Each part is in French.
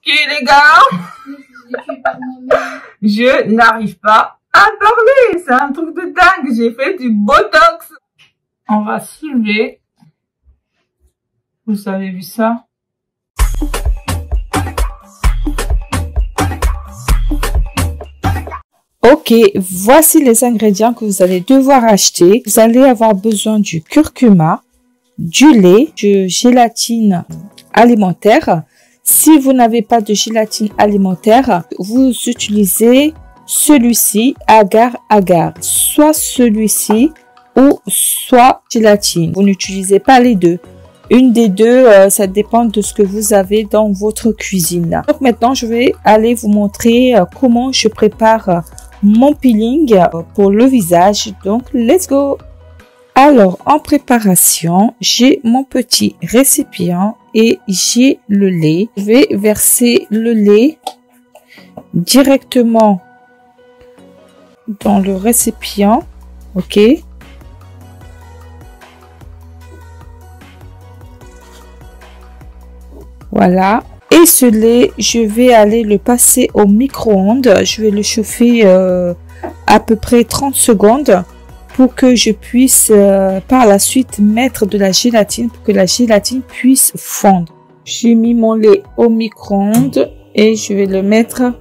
Ok les gars, je n'arrive pas à parler, c'est un truc de dingue, j'ai fait du botox. On va soulever, vous avez vu ça? Ok, voici les ingrédients que vous allez devoir acheter. Vous allez avoir besoin du curcuma, du lait, de gélatine alimentaire. Si vous n'avez pas de gélatine alimentaire, vous utilisez celui-ci, agar-agar, soit celui-ci ou soit gélatine. Vous n'utilisez pas les deux. Une des deux, ça dépend de ce que vous avez dans votre cuisine. Donc maintenant, je vais aller vous montrer comment je prépare mon peeling pour le visage. Donc, let's go! Alors, en préparation, j'ai mon petit récipient et j'ai le lait. Je vais verser le lait directement dans le récipient. Ok. Voilà. Et ce lait, je vais aller le passer au micro-ondes. Je vais le chauffer à peu près 30 secondes pour que je puisse par la suite mettre de la gélatine pour que la gélatine puisse fondre. J'ai mis mon lait au micro-ondes et je vais le mettre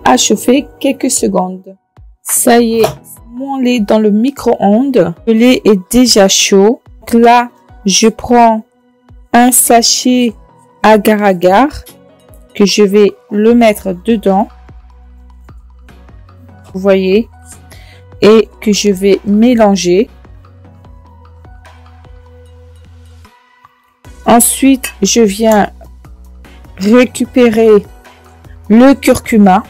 à chauffer quelques secondes. Ça y est, mon lait dans le micro-ondes. Le lait est déjà chaud. Donc là, je prends un sachet agar-agar que je vais le mettre dedans. Vous voyez, et que je vais mélanger. Ensuite, je viens récupérer le curcuma.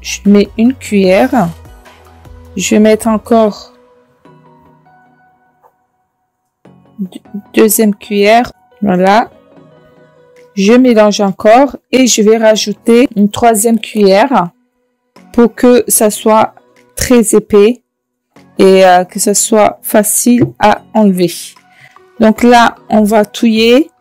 Je mets une cuillère. Je vais mettre encore deuxième cuillère. Voilà. Je mélange encore et je vais rajouter une troisième cuillère pour que ça soit très épais et que ça soit facile à enlever. Donc là, on va touiller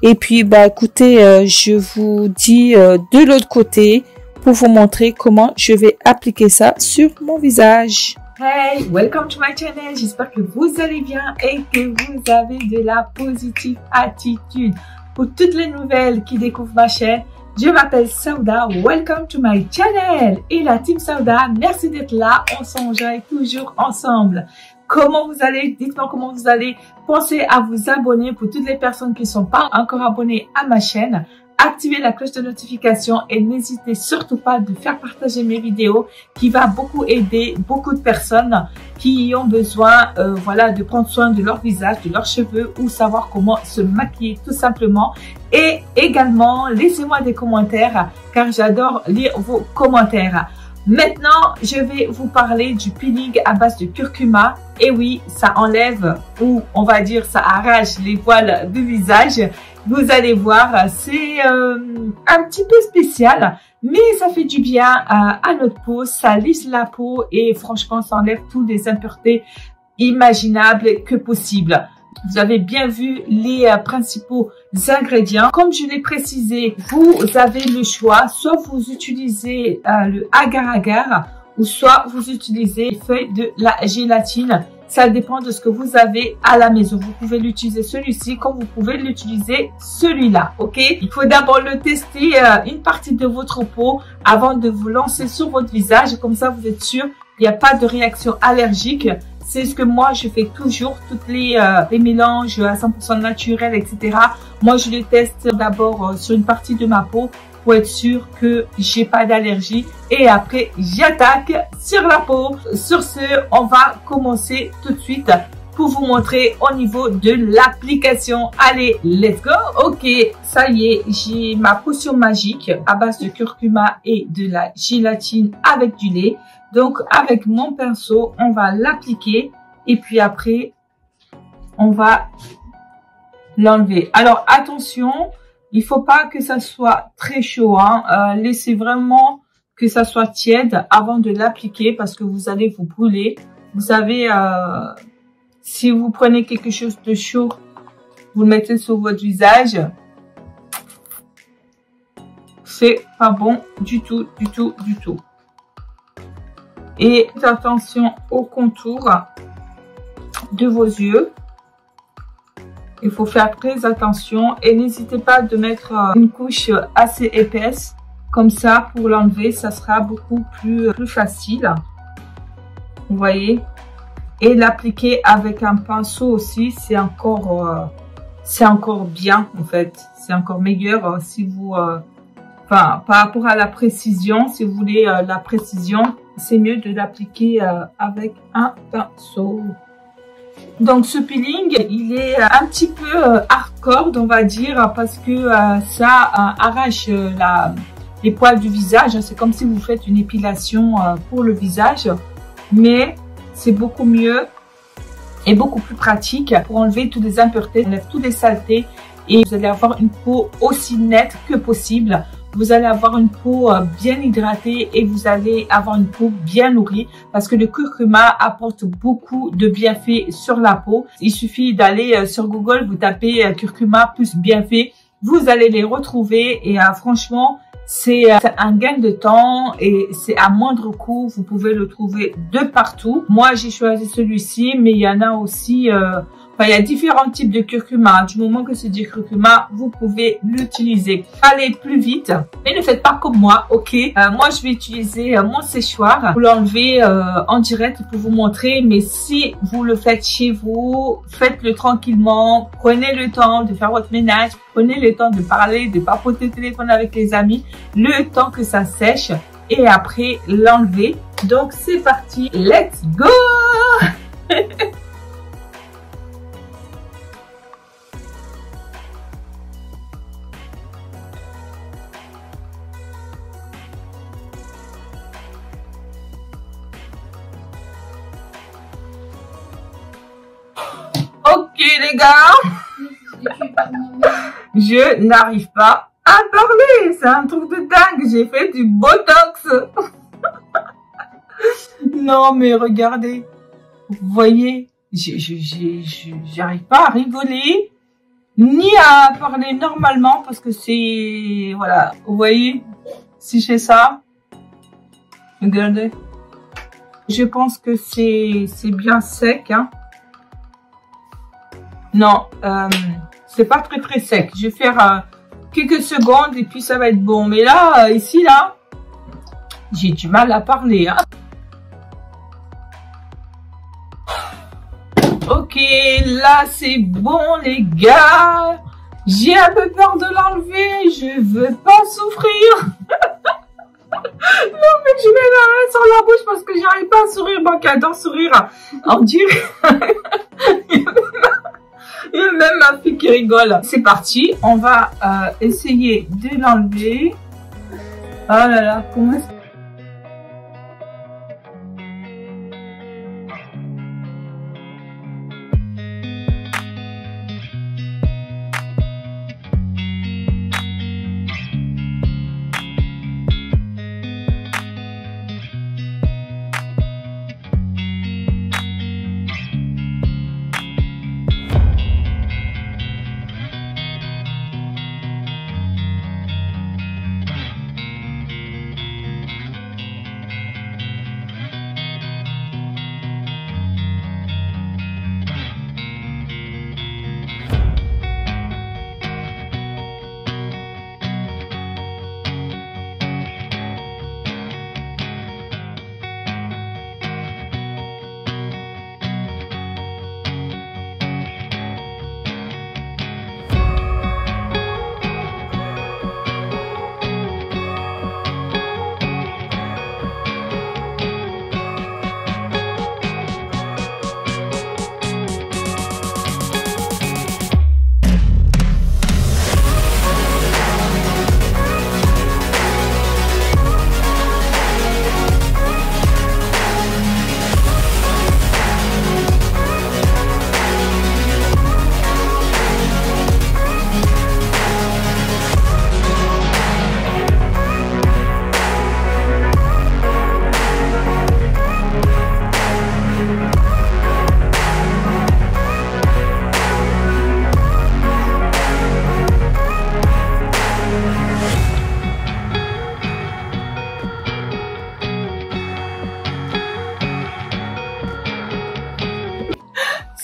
et puis bah écoutez, je vous dis de l'autre côté pour vous montrer comment je vais appliquer ça sur mon visage. Hey, welcome to my channel. J'espère que vous allez bien et que vous avez de la positive attitude. Pour toutes les nouvelles qui découvrent ma chaîne, je m'appelle Sauda. Welcome to my channel. Et la team Sauda, merci d'être là. On s'enjoille toujours ensemble. Comment vous allez? Dites-moi comment vous allez. Pensez à vous abonner pour toutes les personnes qui ne sont pas encore abonnées à ma chaîne. Activez la cloche de notification et n'hésitez surtout pas de faire partager mes vidéos qui va beaucoup aider beaucoup de personnes qui ont besoin voilà, de prendre soin de leur visage, de leurs cheveux ou savoir comment se maquiller tout simplement. Et également, laissez-moi des commentaires car j'adore lire vos commentaires. Maintenant, je vais vous parler du peeling à base de curcuma. Et oui, ça enlève ou on va dire ça arrache les poils du visage. Vous allez voir, c'est un petit peu spécial, mais ça fait du bien à notre peau, ça lisse la peau et franchement, ça enlève toutes les impuretés imaginables que possible. Vous avez bien vu les principaux ingrédients. Comme je l'ai précisé, vous avez le choix, soit vous utilisez le agar-agar ou soit vous utilisez les feuilles de la gélatine. Ça dépend de ce que vous avez à la maison. Vous pouvez l'utiliser celui-ci comme vous pouvez l'utiliser celui-là, ok? Il faut d'abord le tester une partie de votre peau avant de vous lancer sur votre visage. Comme ça, vous êtes sûr, il n'y a pas de réaction allergique. C'est ce que moi, je fais toujours, toutes les mélanges à 100% naturels, etc. Moi, je les teste d'abord sur une partie de ma peau pour être sûr que j'ai pas d'allergie et après j'attaque sur la peau. Sur ce, on va commencer tout de suite pour vous montrer au niveau de l'application. Allez, let's go. Ok, ça y est, j'ai ma potion magique à base de curcuma et de la gélatine avec du lait. Donc avec mon pinceau, on va l'appliquer et puis après on va l'enlever. Alors attention, il faut pas que ça soit très chaud, hein. Laissez vraiment que ça soit tiède avant de l'appliquer parce que vous allez vous brûler. Vous savez, si vous prenez quelque chose de chaud, vous le mettez sur votre visage, c'est pas bon du tout, du tout, du tout. Et faites attention au contour de vos yeux. Il faut faire très attention et n'hésitez pas de mettre une couche assez épaisse. Comme ça, pour l'enlever, ça sera beaucoup plus facile. Vous voyez? Et l'appliquer avec un pinceau aussi, c'est encore bien en fait. C'est encore meilleur si vous... Enfin, par rapport à la précision, si vous voulez la précision, c'est mieux de l'appliquer avec un pinceau. Donc ce peeling, il est un petit peu hardcore, on va dire, parce que ça arrache les poils du visage. C'est comme si vous faites une épilation pour le visage, mais c'est beaucoup mieux et beaucoup plus pratique pour enlever toutes les impuretés, enlever toutes les saletés et vous allez avoir une peau aussi nette que possible. Vous allez avoir une peau bien hydratée et vous allez avoir une peau bien nourrie parce que le curcuma apporte beaucoup de bienfaits sur la peau. Il suffit d'aller sur Google, vous tapez curcuma plus bienfaits, vous allez les retrouver et franchement, c'est un gain de temps et c'est à moindre coût. Vous pouvez le trouver de partout. Moi, j'ai choisi celui-ci, mais il y en a aussi... il y a différents types de curcuma. Du moment que c'est du curcuma, vous pouvez l'utiliser. Allez plus vite, mais ne faites pas comme moi, ok? Moi, je vais utiliser mon séchoir. Vous l'enlevez en direct pour vous montrer, mais si vous le faites chez vous, faites-le tranquillement. Prenez le temps de faire votre ménage. Prenez le temps de parler, de papoter au téléphone avec les amis. Le temps que ça sèche et après l'enlever. Donc, c'est parti. Let's go! Ok les gars, je n'arrive pas à parler, c'est un truc de dingue, j'ai fait du botox. Non mais regardez, vous voyez, j'arrive pas à rigoler, ni à parler normalement parce que c'est, voilà, vous voyez, si je fais ça, regardez, je pense que c'est bien sec, hein. Non, c'est pas très sec. Je vais faire quelques secondes et puis ça va être bon. Mais là, ici, là, j'ai du mal à parler. Hein. Ok, là, c'est bon, les gars. J'ai un peu peur de l'enlever. Je veux pas souffrir. Non, mais je mets la main sur la bouche parce que j'arrive pas à sourire. Moi qui adore sourire. On dirait... Il y a même ma fille qui rigole. C'est parti, on va essayer de l'enlever. Oh là là, comment est-ce...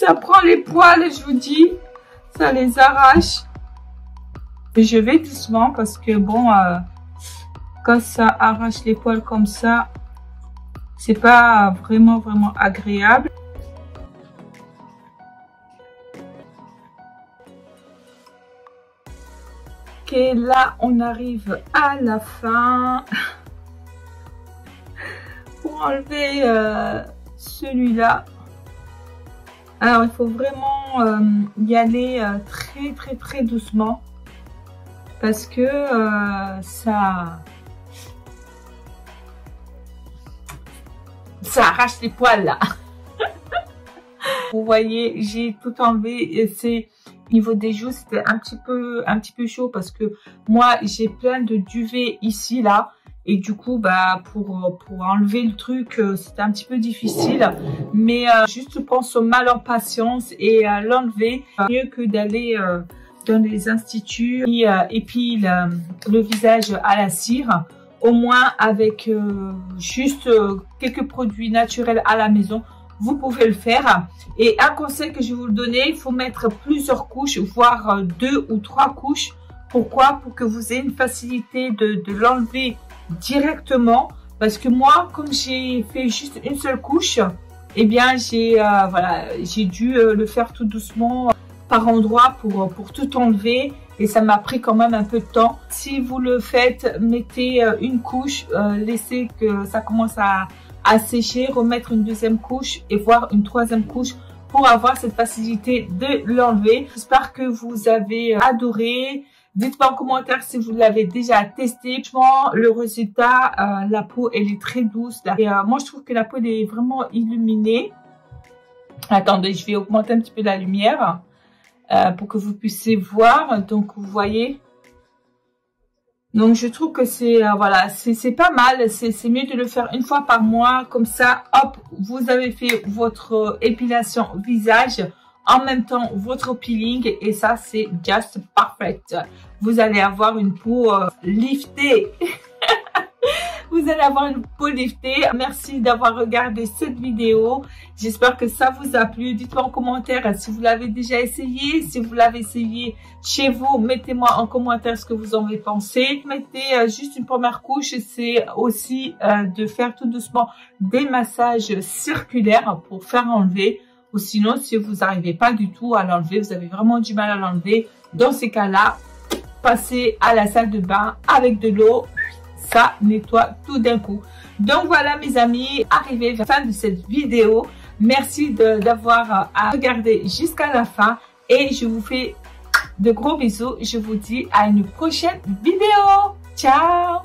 Ça prend les poils, je vous dis. Ça les arrache. Et je vais doucement parce que bon, quand ça arrache les poils comme ça, c'est pas vraiment agréable. Ok, là on arrive à la fin. Pour enlever celui-là. Alors il faut vraiment y aller très doucement. Parce que ça arrache les poils là. Vous voyez, j'ai tout enlevé. Et c'est niveau des joues, c'était un petit peu chaud parce que moi j'ai plein de duvet ici là. Et du coup, bah, pour enlever le truc, c'était un petit peu difficile. Mais juste pense mal en patience et l'enlever. Mieux que d'aller dans les instituts et puis le visage à la cire. Au moins avec juste quelques produits naturels à la maison, vous pouvez le faire. Et un conseil que je vais vous donner, il faut mettre plusieurs couches, voire 2 ou 3 couches. Pourquoi? Pour que vous ayez une facilité de l'enlever directement. Parce que moi, comme j'ai fait juste une seule couche, eh bien j'ai dû le faire tout doucement par endroit pour tout enlever. Et ça m'a pris quand même un peu de temps. Si vous le faites, mettez une couche, laissez que ça commence à sécher, remettre une deuxième couche et voire une troisième couche pour avoir cette facilité de l'enlever. J'espère que vous avez adoré. Dites-moi en commentaire si vous l'avez déjà testé. Franchement, le résultat, la peau, elle est très douce. Et moi, je trouve que la peau, elle est vraiment illuminée. Attendez, je vais augmenter un petit peu la lumière. Pour que vous puissiez voir. Donc vous voyez, donc je trouve que c'est voilà, c'est pas mal. C'est mieux de le faire une fois par mois, comme ça hop, vous avez fait votre épilation visage, en même temps votre peeling, et ça c'est just perfect. Vous allez avoir une peau liftée. Vous allez avoir une peau liftée. Merci d'avoir regardé cette vidéo. J'espère que ça vous a plu. Dites-moi en commentaire si vous l'avez déjà essayé. Si vous l'avez essayé chez vous, mettez-moi en commentaire ce que vous en avez pensé. Mettez juste une première couche. C'est aussi de faire tout doucement des massages circulaires pour faire enlever. Ou sinon, si vous n'arrivez pas du tout à l'enlever, vous avez vraiment du mal à l'enlever. Dans ces cas-là, passez à la salle de bain avec de l'eau. Ça nettoie tout d'un coup. Donc voilà mes amis, arrivé à la fin de cette vidéo. Merci d'avoir regardé jusqu'à la fin et je vous fais de gros bisous. Je vous dis à une prochaine vidéo. Ciao!